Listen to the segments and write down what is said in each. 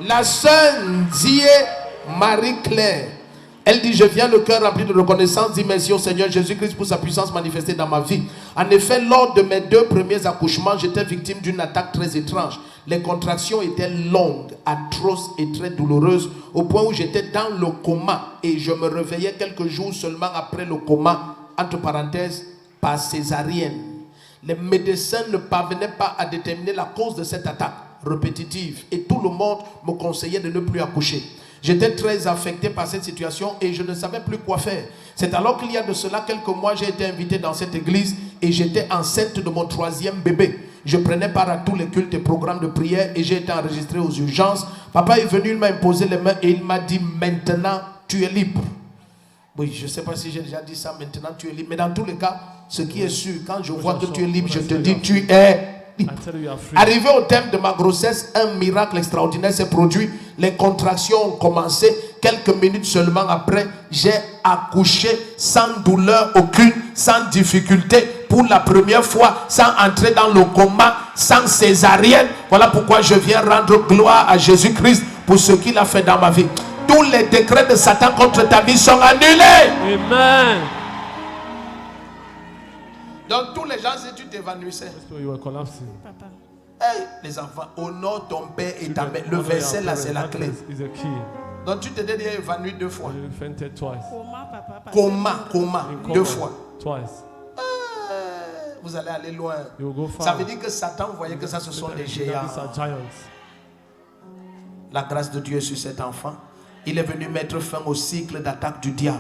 La sœur Ndié Marie-Claire, elle dit, je viens le cœur rempli de reconnaissance, dit merci au Seigneur Jésus-Christ pour sa puissance manifestée dans ma vie. En effet, lors de mes 2 premiers accouchements, j'étais victime d'une attaque très étrange. Les contractions étaient longues, atroces et très douloureuses, au point où j'étais dans le coma et je me réveillais quelques jours seulement après le coma, entre parenthèses, par césarienne. Les médecins ne parvenaient pas à déterminer la cause de cette attaque répétitive et tout le monde me conseillait de ne plus accoucher. J'étais très affecté par cette situation et je ne savais plus quoi faire. C'est alors qu'il y a de cela quelques mois, j'ai été invité dans cette église et j'étais enceinte de mon 3e bébé. Je prenais part à tous les cultes et programmes de prière et j'ai été enregistré aux urgences. Papa est venu, il m'a imposé les mains et il m'a dit, maintenant tu es libre. Oui, je ne sais pas si j'ai déjà dit ça, maintenant tu es libre. Mais dans tous les cas, ce qui est sûr, quand je vois que tu es libre, je te dis, tu es libre. Arrivé au terme de ma grossesse, un miracle extraordinaire s'est produit. Les contractions ont commencé. Quelques minutes seulement après, j'ai accouché sans douleur aucune, sans difficulté, pour la première fois, sans entrer dans le coma, sans césarienne. Voilà pourquoi je viens rendre gloire à Jésus-Christ pour ce qu'il a fait dans ma vie. Tous les décrets de Satan contre ta vie sont annulés. Amen. Donc tous les gens, si tu t'évanouissais. Papa. Hey, les enfants, honore ton père et ta mère. Le verset là, c'est la clé. Donc tu t'es déjà évanoui 2 fois. Coma, papa. Coma, 2 fois. Twice. Vous allez aller loin. Ça veut dire que Satan voyait que ça, ce sont des géants. La grâce de Dieu est sur cet enfant. Il est venu mettre fin au cycle d'attaque du diable.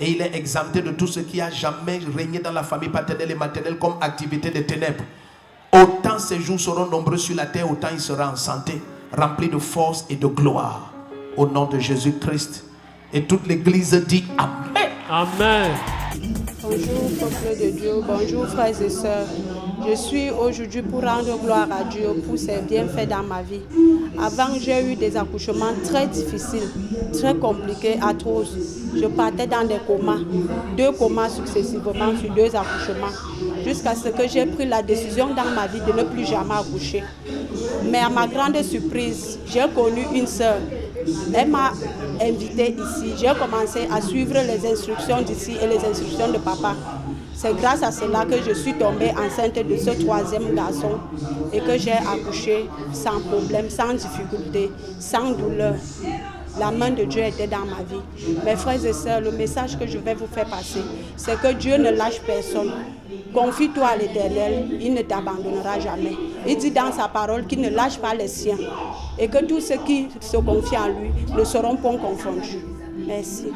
Et il est exempté de tout ce qui a jamais régné dans la famille paternelle et maternelle comme activité des ténèbres. Autant ses jours seront nombreux sur la terre, autant il sera en santé, rempli de force et de gloire. Au nom de Jésus-Christ. Et toute l'église dit Amen. Amen. Bonjour peuple de Dieu, bonjour frères et sœurs. Je suis aujourd'hui pour rendre gloire à Dieu pour ses bienfaits dans ma vie. Avant, j'ai eu des accouchements très difficiles, très compliqués, atroces. Je partais dans des comas, 2 comas successivement sur 2 accouchements, jusqu'à ce que j'ai pris la décision dans ma vie de ne plus jamais accoucher. Mais à ma grande surprise, j'ai connu une sœur. Elle m'a invitée ici. J'ai commencé à suivre les instructions d'ici et les instructions de papa. C'est grâce à cela que je suis tombée enceinte de ce 3e garçon et que j'ai accouché sans problème, sans difficulté, sans douleur. La main de Dieu était dans ma vie. Mes frères et sœurs, le message que je vais vous faire passer, c'est que Dieu ne lâche personne. Confie-toi à l'Éternel, il ne t'abandonnera jamais. Il dit dans sa parole qu'il ne lâche pas les siens et que tous ceux qui se confient en lui ne seront pas confondus. Merci.